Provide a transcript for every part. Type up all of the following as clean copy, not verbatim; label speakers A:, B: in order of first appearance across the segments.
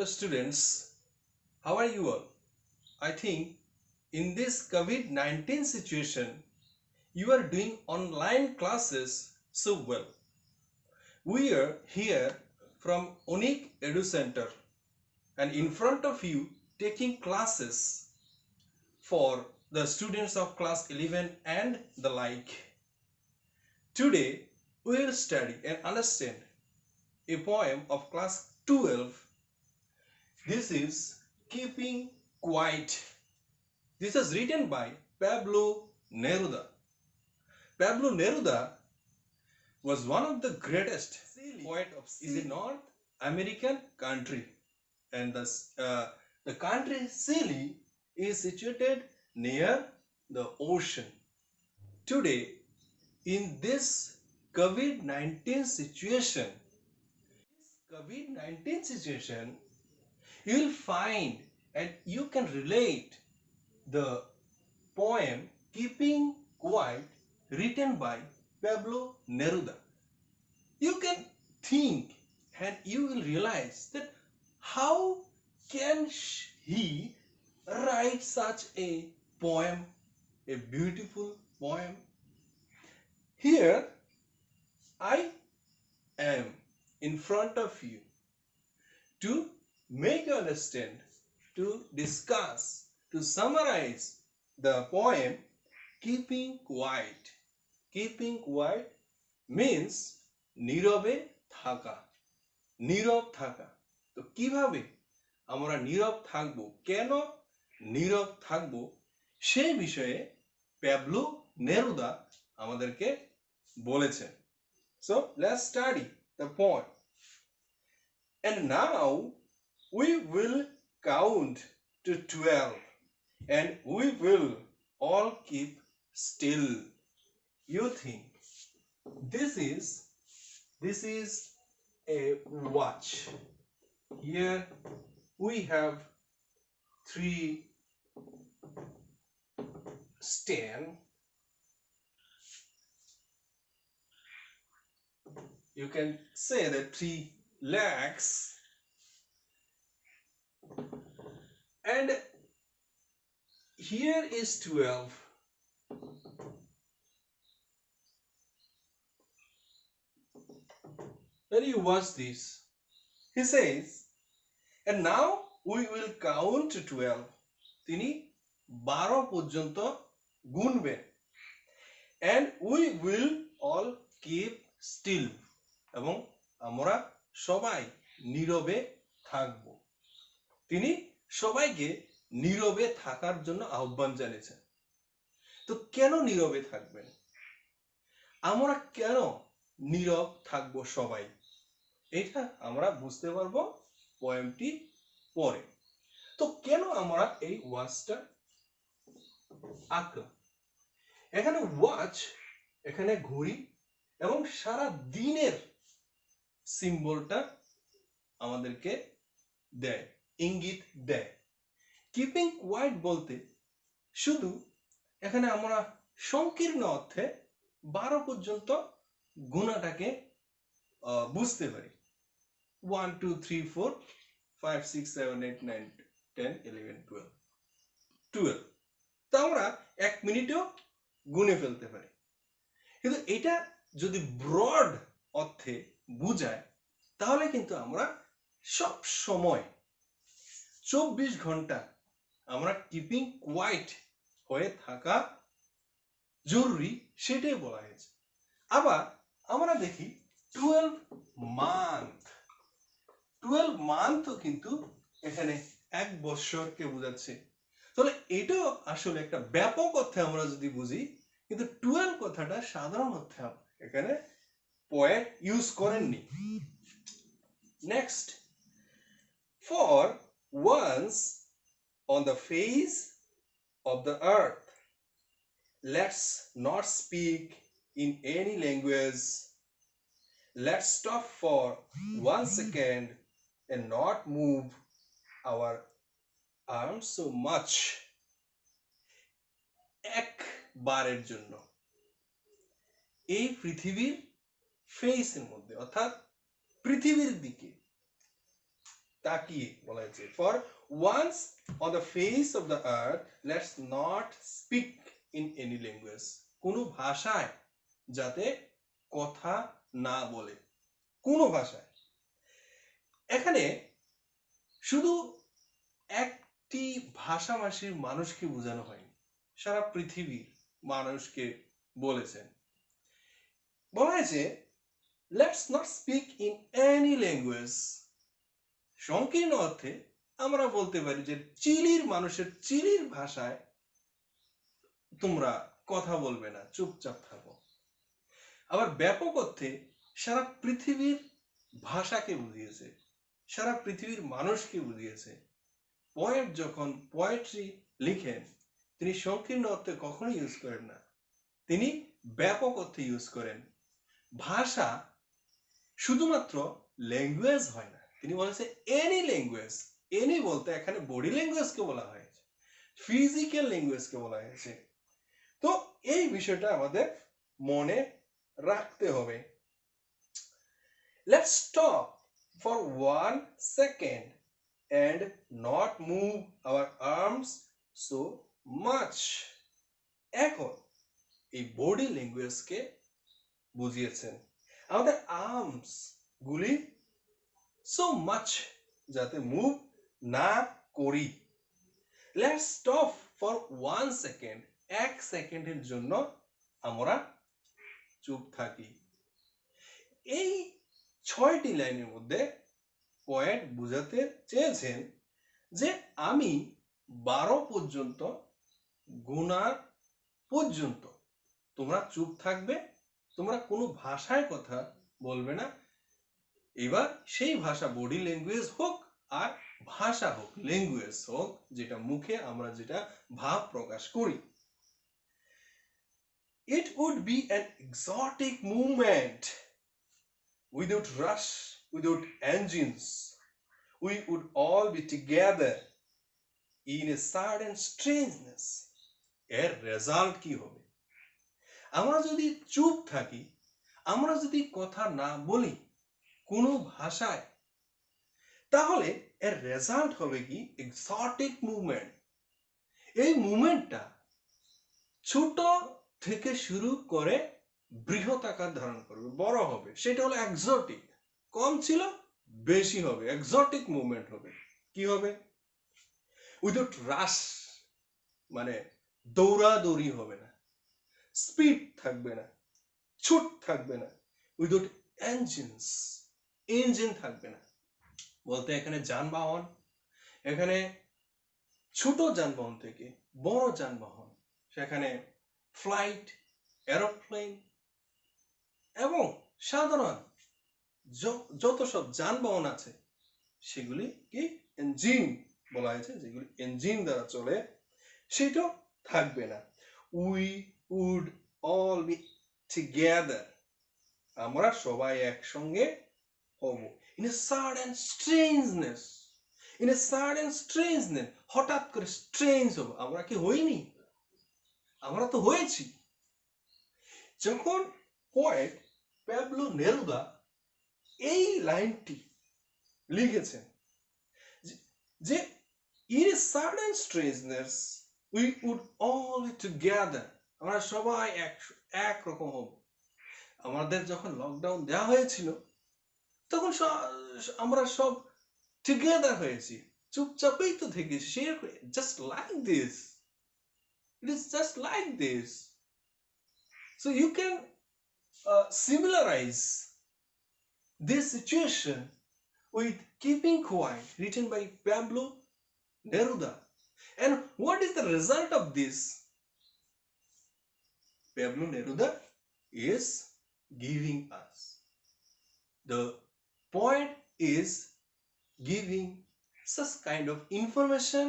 A: Hello students, how are you all? I think in this COVID-19 situation, you are doing online classes so well. We are here from Unique Edu Center and in front of you taking classes for the students of class 11 and the like. Today we will study and understand a poem of class 12. This is Keeping Quiet. This is written by Pablo Neruda. Pablo Neruda was one of the greatest poet of the North American country, and the country Chile is situated near the ocean. Today, in this COVID-19 situation, you will find and you can relate the poem Keeping Quiet written by Pablo Neruda. You can think and you will realize that how can he write such a poem, a beautiful poem? Here I am in front of you to make you understand, to discuss, to summarize the poem Keeping Quiet. Keeping quiet means নীরবে থাকা, নীরব থাকা। তো কিভাবে আমরা নীরব থাকব, কেন নীরব থাকব, সেই বিষয়ে প্যাবলো নেরুদা আমাদেরকে বলেছেন। So let's study the poem. And now we will count to 12 and we will all keep still. You think this is a watch. Here we have 3 stand. You can say that 3 legs, and here is 12. When you watch this, he says, and now we will count to 12. তিনি 12 পর্যন্ত গুনবেন, and we will all keep still, এবং আমরা সবাই নীরবে থাকব। তিনি সবাইকে নীরবে থাকার জন্য আহ্বান জানিয়েছেন। তো কেন নীরবে থাকবেন? আমরা কেন নীরব থাকব সবাই? এটা আমরা বুঝতে পারবো পোয়েমটি পরে। তো কেন আমরা এই ওয়াচটা আঁকলাম? এখানে ওয়াচ, এখানে ঘড়ি এবং সারা দিনের সিম্বলটা আমাদেরকে দেয়, ইঙ্গিত দেয়। কিপিং কোয়াইট বলতে শুধু এখানে আমরা সংকীর্ণ অর্থে 12 পর্যন্ত গুণাটাকে বুঝতে পারি। 1 2 3 4 5 6 7 8 9 10 11 12 তো আমরা 1 মিনিটেও গুণে ফেলতে পারি। কিন্তু এটা যদি ব্রড অর্থে বুঝায় তাহলে কিন্তু আমরা সব সময় 24 ঘন্টা আমরা কিপিং কোয়াইট হয়ে থাকা জরুরি, সেটাই বলা হয়েছে। আবার আমরা দেখি 12 মান্থও কিন্তু এখানে 1 বছরকে বোঝাচ্ছে। তাহলে এটাও আসলে একটা ব্যাপক অর্থে আমরা যদি বুঝি, কিন্তু 12 কথাটা সাধারণ অর্থে এখানে পোয়েট ইউজ করেননি। Next, for once on the face of the earth, let's not speak in any language. Let's stop for 1 second and not move our arms so much. একবারের জন্য এই পৃথিবীর ফেসের মধ্যে, অর্থাৎ পৃথিবীর দিকে তাকিয়ে বলা হয়েছে, for once on the face of the earth let's not speak in any language, কোনো ভাষায় যাতে কথা না বলে, কোনো ভাষায়। এখানে শুধু একটি ভাষাভাষীর মানুষকে বোঝানো হয়নি, সারা পৃথিবীর মানুষকে বলেছেন। বলা হয়েছে let's not speak in any language, সংকীর্ণ অর্থে আমরা বলতে পারি যে চিলির মানুষের চিলির ভাষায় তোমরা কথা বলবে না, চুপচাপ থাকো। আবার ব্যাপক অর্থে সারা পৃথিবীর ভাষাকে বুঝিয়েছে, সারা পৃথিবীর মানুষকে বুঝিয়েছে। পোয়েট যখন পোয়েট্রি লিখেন তিনি সংকীর্ণ অর্থে কখনো ইউজ করেন না, তিনি ব্যাপক অর্থে ইউজ করেন। ভাষা শুধুমাত্র ল্যাঙ্গুয়েজ হয় না, তিনি বলেছে এনি ল্যাঙ্গুয়েজ। এনি বলতে এখানে বডি ল্যাঙ্গুয়েজকে বলা হয়েছে, ফিজিক্যাল ল্যাঙ্গুয়েজকে বলা হয়েছে। তো এই বিষয়টা আমাদের মনে রাখতে হবে। Let's stop for 1 second and not move our arms so much. এখন এই বডি ল্যাঙ্গুয়েজকে বুঝিয়েছেন, আমাদের আর্মস গুলি so much যাতে মুভ না করি। Let's stop for 1 second, 1 সেকেন্ডের জন্য আমরা চুপ থাকি। এই 6টি লাইনের মধ্যে পোয়েট বুঝাতে চেয়েছেন যে আমি 12 পর্যন্ত গুনার পর্যন্ত তোমরা চুপ থাকবে, তোমরা কোনো ভাষায় কথা বলবে না। এবার সেই ভাষা বডি ল্যাঙ্গুয়েজ হোক আর ভাষা হোক, ল্যাঙ্গুয়েজ হোক, যেটা মুখে আমরা যেটা ভাব প্রকাশ করি। It would be an exotic movement without rush, without engines. We would all be together in a sudden strangeness. এর রেজাল্ট কি হবে? আমরা যদি চুপ থাকি, আমরা যদি কথা না বলি কোনো ভাষায়, তাহলে এর রেজাল্ট হবে কি? Exotic movement. এই মুভমেন্টটা ছোট থেকে শুরু করে বৃহৎ আকার ধারণ করবে, বড় হবে। সেটা হলো এক্সোটিক। কম ছিল, বেশি হবে, এক্সোটিক মুভমেন্ট হবে। কি হবে? উইদাউট রাশ, মানে দৌড়াদৌড়ি হবে না, স্পিড থাকবে না, ছুট থাকবে না। উইদাউট এঞ্জিনস, ইঞ্জিন থাকবে না। বলতে এখানে যানবাহন, এখানে ছোট যানবাহন থেকে বড় যানবাহন, সেখানে ফ্লাইট, এরোপ্লেন এবং সাধারণ যত সব যানবাহন আছে সেগুলি কি ইঞ্জিন বলা হয়েছে, যেগুলি ইঞ্জিন দ্বারা চলে, সেটা থাকবে না। We would all be together, আমরা সবাই একসঙ্গে হব। In a sudden strangeness, in a sudden strangeness, হঠাৎ করে স্ট্রেঞ্জ হব। আমরা কি হইনি? আমরা তো হয়েছি। যখন পোয়েট প্যাবলো নেরুদা এই লাইনটি লিখেছেন যে in a sudden strangeness we would all be together, আমরা সবাই একরকম হব। আমাদের যখন লকডাউন দেওয়া হয়েছিল তখন আমরা সব টুগেদার হয়েছি, চুপচাপই তো থেকেছি। Just like this, it is just like this. So you can similarize this situation with Keeping Quiet, written by Pablo Neruda. And what is the result of this? Pablo Neruda is giving us, the poet is giving such kind of information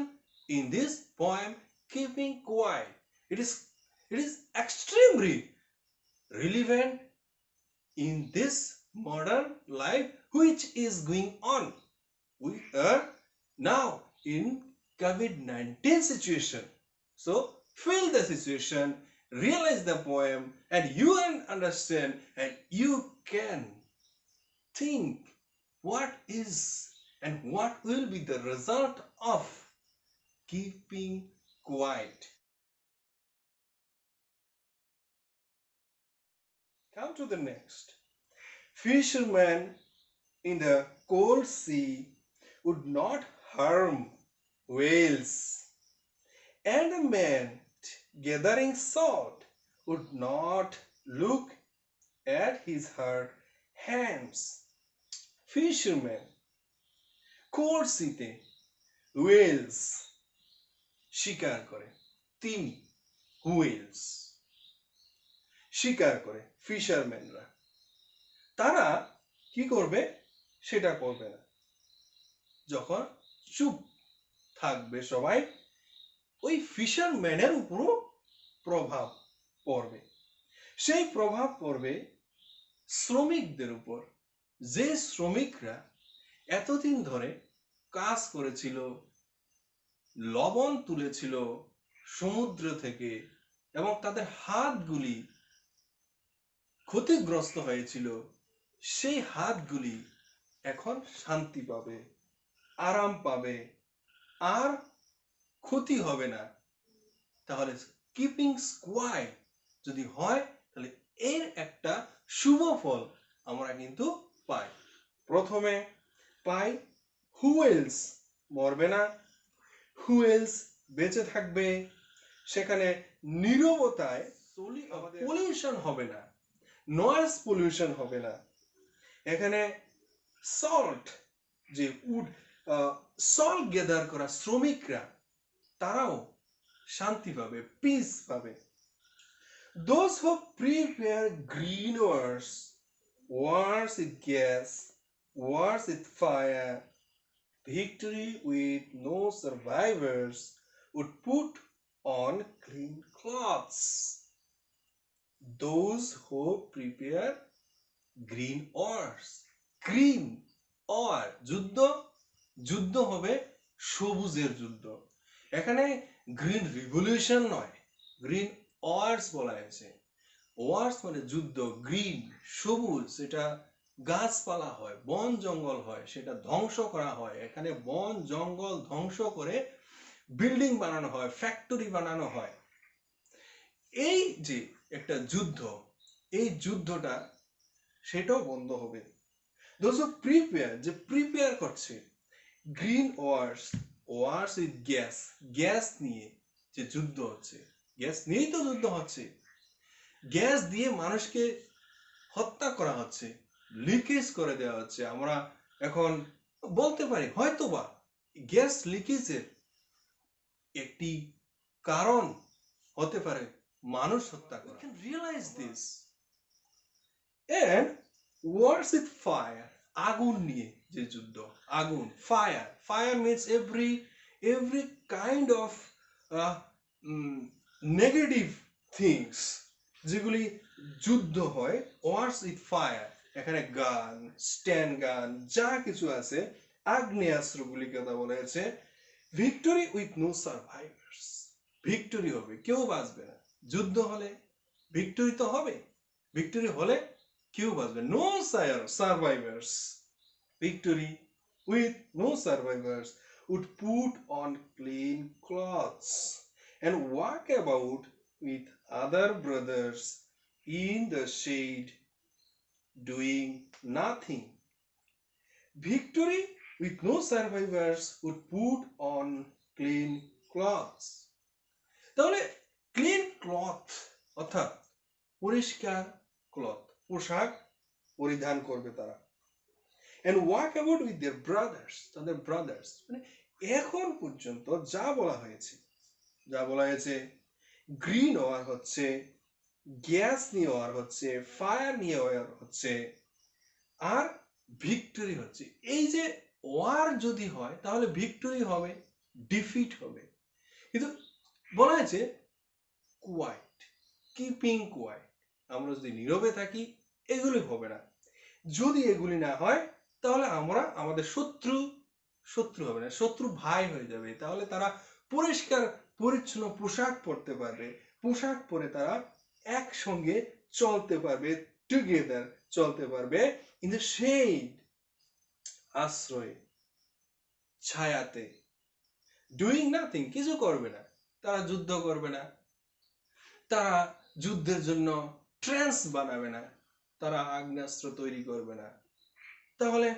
A: in this poem, Keeping Quiet. It is extremely relevant in this modern life which is going on. We are now in COVID-19 situation. So feel the situation, realize the poem, and you can understand, and you can think what is And what will be the result of keeping quiet? Come to the next. Fishermen in the cold sea would not harm whales, and a man gathering salt would not look at his hurt hands. Fishermen, cold seaতে whales শিকার করে, তিমি whales শিকার করে ফিশারম্যানরা, তারা কি করবে? সেটা করবে না। যখন চুপ থাকবে সবাই, ওই ফিশারম্যানের উপরও প্রভাব পড়বে। সেই প্রভাব পড়বে শ্রমিকদের উপর, যে শ্রমিকরা এতদিন ধরে কাজ করেছিল, লবণ তুলেছিল সমুদ্র থেকে, এবং তাদের হাতগুলি ক্ষতিগ্রস্ত হয়েছিল, সেই হাতগুলি এখন শান্তি পাবে, আরাম পাবে, আর ক্ষতি হবে না। তাহলে কিপিং কোয়াইট যদি হয়, তাহলে এর একটা শুভ ফল আমরা কিন্তু পাই। প্রথমে পাই হুয়েলস মরবে না, হুয়েলস বেঁচে থাকবে, সেখানে নীরবতায় পলিউশন হবে না, নয়েজ পলিউশন হবে না। এখানে সল্ট, যে উড সল্ট গ্যাদার করা শ্রমিকরা, তারাও শান্তি পাবে, পিস পাবে। Those who prepare green wars, wars with gas, wars with fire, victory with no survivors, would put on clean clothes. Those who prepare green wars, green or যুদ্ধ, যুদ্ধ হবে সবুজের যুদ্ধ। এখানে গ্রিন রিভলিউশন নয়, গ্রিন ওয়ার্স বলা হয়েছে। ওয়ার্স মানে যুদ্ধ, গ্রিন সবুজ, সেটা গাছপালা হয়, বন জঙ্গল হয়, সেটা ধ্বংস করা হয়। এখানে বন জঙ্গল ধ্বংস করে বিল্ডিং বানানো হয়, ফ্যাক্টরি বানানো হয়। এই যে একটা যুদ্ধ, এই যুদ্ধটা সেটাও বন্ধ হবে। Those who prepare, যে প্রিপেয়ার করছে, green wars, wars with gas, gas নিয়ে যে যুদ্ধ হচ্ছে, গ্যাস নিয়েই তো যুদ্ধ হচ্ছে, গ্যাস দিয়ে মানুষকে হত্যা করা হচ্ছে, লিকেজ করে দেওয়া হচ্ছে। আমরা এখন বলতে পারি হয়তোবা গ্যাস লিকেজের একটি কারণ হতে পারে মানুষ হত্যা করা। We can realize this. And wars with fire, আগুন নিয়ে যে যুদ্ধ, আগুন, fire, fire means every kind of negative things যেগুলি যুদ্ধ হয়, ওয়ার্স উইথ ফায়ার। এখানে গান, স্ট্যান্ড গান, যা কিছু আছে, আগ্নেয়াস্ত্রগুলি কথা বলা হয়েছে। Victory with no survivors, victory হবে, কেউ বাঁচবে না। যুদ্ধ হলে ভিক্টরি তো হবে, ভিক্টরি হলে কেউ বাঁচবে, no survivors. Victory with no survivors would put on clean clothes and walk about with other brothers in the shade doing nothing. Victory with no survivors would put on clean clothes. তাহলে clean cloth অর্থাৎ পরিষ্কার cloth, পোশাক পরিধান করবে তারা। and walk about with their brothers, তাদের brothers. মানে এখন পর্যন্ত যা বলা হয়েছে, গ্রিন ওয়ার হচ্ছে, গ্যাস নিয়ে ওয়ার হচ্ছে, ফায়ার নিয়ে ওয়ার হচ্ছে, আর ভিক্টরি হচ্ছে। এই যে ওয়ার যদি হয়, তাহলে ভিক্টরি হবে, ডিফিট হবে। কিন্তু বলা হয়েছে কোয়াইট, কিপিং কোয়াইট, আমরা যদি নীরবে থাকি এগুলি হবে না। যদি এগুলি না হয়, তাহলে আমরা আমাদের শত্রু হবে না, শত্রু ভাই হয়ে যাবে। তাহলে তারা পরিষ্কার পরিচ্ছন্ন পোশাক পরতে পারবে, পোশাক পরে তারা একসঙ্গে চলতে পারবে, টুগেদার চলতে পারবে, ইন দ্য শেড, আশ্রয়ে। ছায়াতে। ডুইং নাথিং, কিছু করবে না। তারা যুদ্ধ করবে না, তারা যুদ্ধের জন্য ট্রেন্স বানাবে না, তারা আগ্নেয়াস্ত্র তৈরি করবে না। তাহলে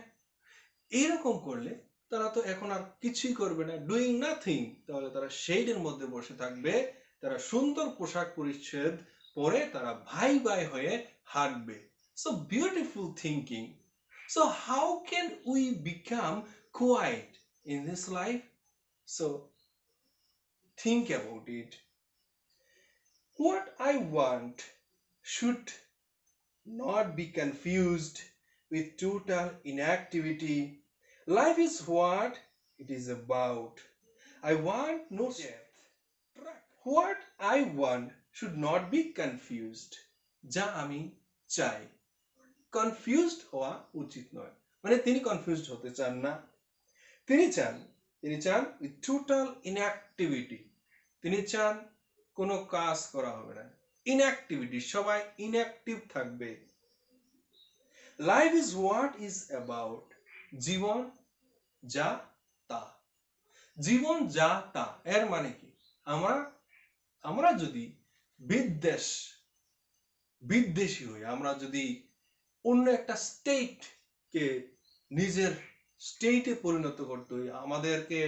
A: এইরকম করলে তারা তো এখন আর কিছুই করবে না, ডুইং নাথিং। তাহলে তারা শেডের মধ্যে বসে থাকবে, তারা সুন্দর পোশাক পরিচ্ছদ পরে তারা ভাই ভাই হয়ে হাঁটবে। So beautiful thinking. So how can we become quiet in this life? So think about it. What I want should not be confused with total inactivity. Life is what it is about. I want no death. What I want should not be confused. যা আমি চাই, confused হওয়া উচিত নয়। মানে তিনি confused হতে চান না। তিনি চান উইথ টোটাল ইনঅ্যাক্টিভিটি। তিনি চান কোনো কাজ করা হবে না, ইনঅ্যাক্টিভিটি, সবাই ইনঅ্যাক্টিভ থাকবে। Life is what is about. জীবন যা তা। জীবন যা তা এর মানে কি? আমরা যদি বিদ্বেষী হই, আমরা যদি অন্য একটা স্টেটকে নিজের স্টেটে পরিণত করতে হই, আমাদেরকে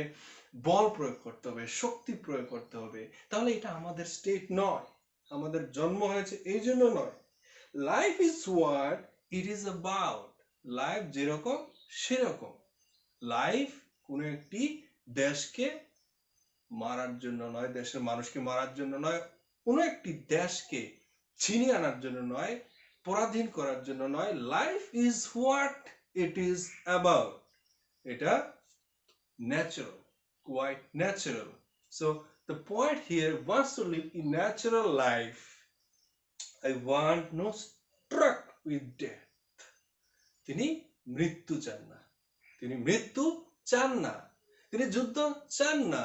A: বল প্রয়োগ করতে হবে, শক্তি প্রয়োগ করতে হবে, তাহলে এটা আমাদের স্টেট নয়, আমাদের জন্ম হয়েছে এই জন্য নয়। Life is what it is about. Life যেরকম সেরকম। লাইফ কোনো একটি দেশকে মারার জন্য নয়, দেশের মানুষকে মারার জন্য নয়, কোনো একটি দেশকে ছিনিয়ে আনার জন্য নয়, পরাধীন করার জন্য নয়। Life is what it is about. এটা natural, quite natural. So the poet here wants to live a natural life. I want no struck with death. তিনি মৃত্যু চান না, তিনি মৃত্যু চান না, তিনি যুদ্ধ চান না,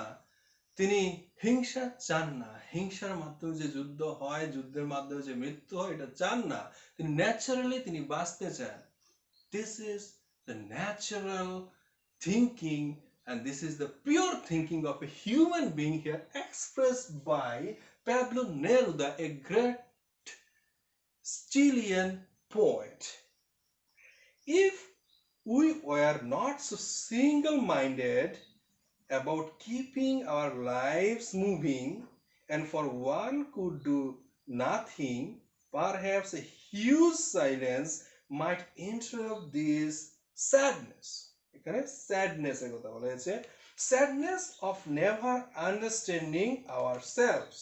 A: তিনি হিংসা চান না, হিংসার মাধ্যমে যে যুদ্ধ হয়, যুদ্ধের মাধ্যমে যে মৃত্যু হয়, এটা চান না। তিনি ন্যাচারালি তিনি বাঁচতে চান। This is the natural thinking, and this is the pure thinking of a human being here expressed by Pablo Neruda, a great Chilean poet. If we were not so single-minded about keeping our lives moving, and for one could do nothing, perhaps a huge silence might interrupt this sadness. এখানে sadness এর কথা বলা হয়েছে, sadness of never understanding ourselves.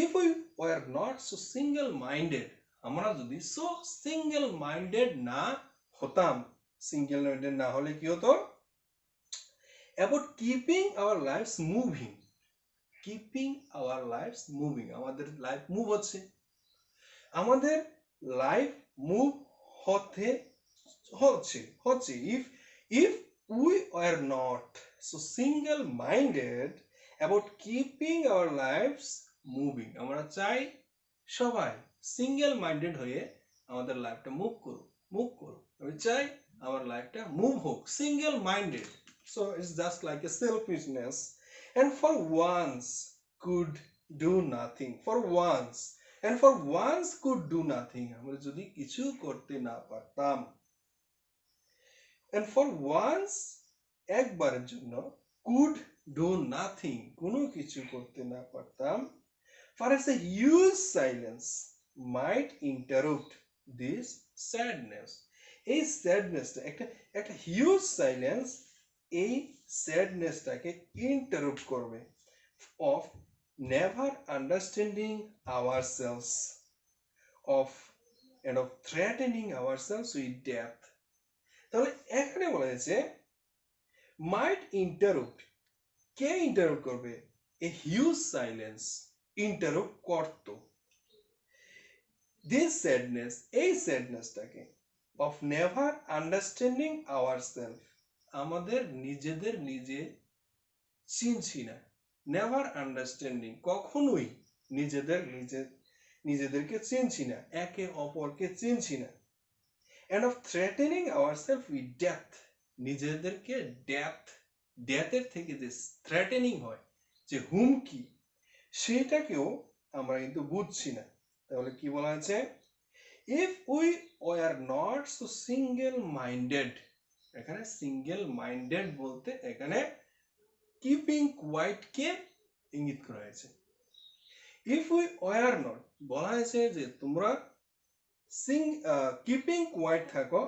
A: If we were not so single-minded, আমরা যদি so single-minded না হতাম, single-minded না হলে কি হতো? About keeping our lives moving. Keeping our lives moving. আমাদের লাইফ মুভ হচ্ছে, আমাদের লাইফ মুভ হচ্ছে। If we were not so single-minded about keeping our lives moving. আমরা চাই সবাই single-minded হয়ে আমাদের লাইফটা মুভ করুক। আমি চাই আমার লাইফটা মুভ হোক, single-minded. So it's just like a selfishness. And for once could do nothing. For once could do nothing. আমরা যদি কিছু করতে না পারতাম। And for once, একবারের জন্য, could do nothing. কোনো কিছু করতে না পারতাম। Perhaps a huge silence might interrupt this sadness. এই sadnessটা একটা huge silence এই স্যাডনেসটাকে ইন্টারাপ্ট করবে of never understanding ourselves, of threatening ourselves with death. তাহলে এখানে বলা হয়েছে might interrupt, কে ইন্টারাপ্ট করবে? a huge silence ইন্টারাপ্ট করতো this sadness, এই স্যাডনেসটাকে of never understanding ourselves, আমাদের নিজেদের নিজে চিনছি না। নেভার আন্ডারস্ট্যান্ডিং, কখনোই নিজেদেরকে চিনছি না, একে অপরকে চিনছি না। and of threatening ourselves with death, নিজেদেরকে ডেথ ডেথের থেকে যে থ্রেটেনিং হয়, যে হুমকি, সেটাকেও আমরা কিন্তু বুঝছি না। তাহলে কি বলা আছে? If we were not so single minded, এখানে সিঙ্গেল মাইন্ডেড বলতে এখানে কিপিং কোয়াইট কে ইঙ্গিত করা হয়েছে। ইফ উই ওয়ার নট বলা হয়েছে যে তোমরা কিপিং কোয়াইট থাকো,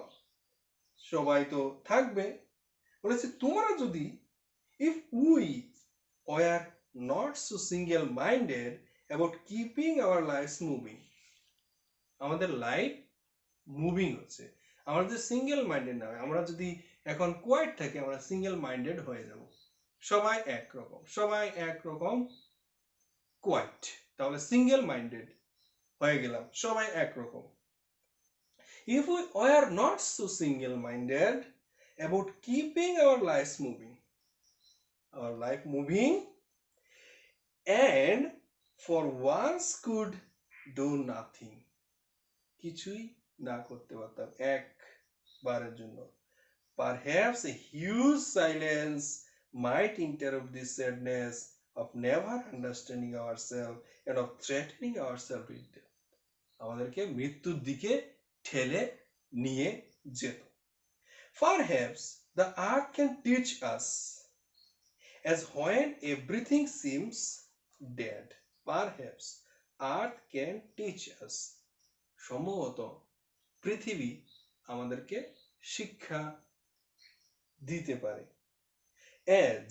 A: সবাই তো থাকবে, বলেছে তোমরা যদি if we were not so single minded about keeping our lives moving, আমাদের লাইফ মুভিং হচ্ছে, আমরা যদি সিঙ্গেল মাইন্ডেড না হয়, আমরা যদি এখন কোয়াইট থাকি, আমরা সিঙ্গেল মাইন্ডেড হয়ে যাব, সবাই একরকম, সবাই একরকম কোয়াইট, তাহলে সিঙ্গেল মাইন্ডেড হয়ে গেলাম, সবাই একরকম। If we were not so single-minded about keeping our lives moving, our life moving, and for once could do nothing, কিছুই না করতে পারতাম একবারের জন্য, perhaps a huge silence might interrupt this sadness of never understanding ourselves and of threatening ourselves with death, আমাদেরকে মৃত্যুর দিকে ঠেলে নিয়ে যেত। Perhaps the earth can teach us, as when everything seems dead. Perhaps earth can teach us, সম্ভবত পৃথিবী আমাদেরকে শিক্ষা দিতে পারে।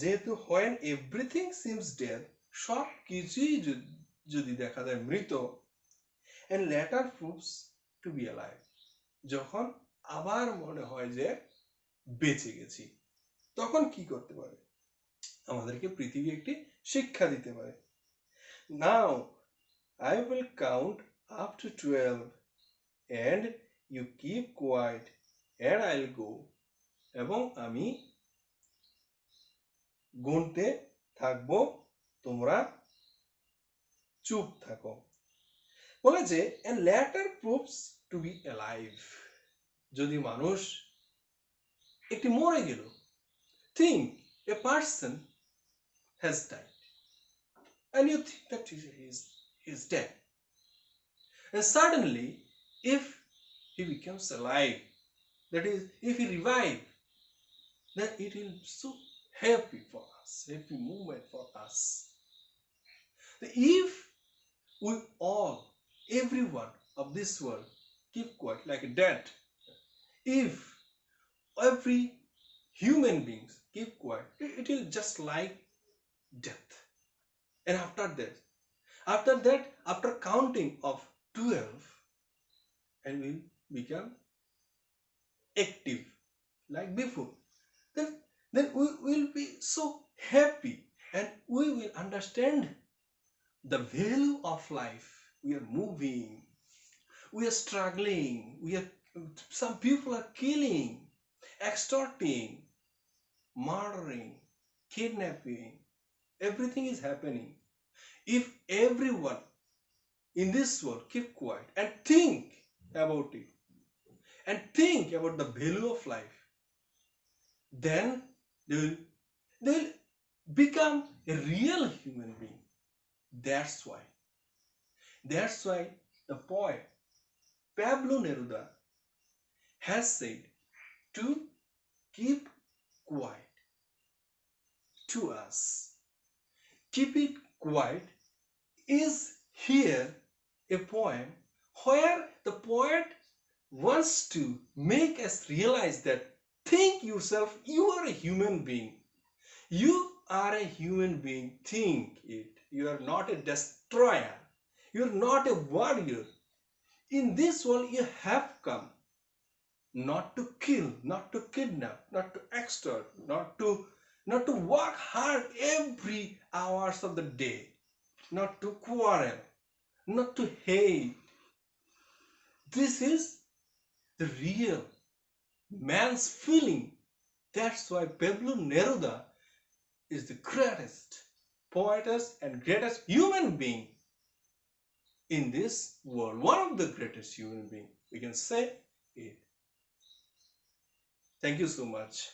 A: যেহেতু when everything seems dead, সব কিছুই যদি দেখা যায় মৃত, and later proves to be alive, যখন আবার মনে হয় যে বেঁচে গেছি, তখন কি করতে পারে? আমাদেরকে পৃথিবী একটি শিক্ষা দিতে পারে। Now I will count up to 12 and you keep quiet and I'll go, এবং আমি গুনতে থাকবো, তোমরা চুপ থাকো। বলেছে and later proves to be alive, যদি মানুষ একটি মরে গেল, think a person has died and you think that he is dead, and suddenly if he becomes alive, that is if he revives, then it will be so happy for us, happy moment for us. If we all, everyone of this world keep quiet like a dead, if every human beings keep quiet, it will just like death. And after that, after counting of 12, and will become active like before, then we will be so happy and we will understand the value of life. We are moving, we are struggling, some people are killing, extorting, murdering, kidnapping, everything is happening. If everyone in this world keep quiet and think about it, and think about the value of life, then they will become a real human being. That's why the poet Pablo Neruda has said to keep quiet to us. Keep it quiet is here a poem where the poet wants to make us realize that think yourself, you are a human being. You are a human being. Think it. You are not a destroyer. You are not a warrior. In this world you have come not to kill, not to kidnap, not to extort, not to work hard every hours of the day, not to quarrel, not to hate. This is the real man's feeling. That's why Pablo Neruda is the greatest poetess and greatest human being in this world. One of the greatest human being, we can say it. Thank you so much.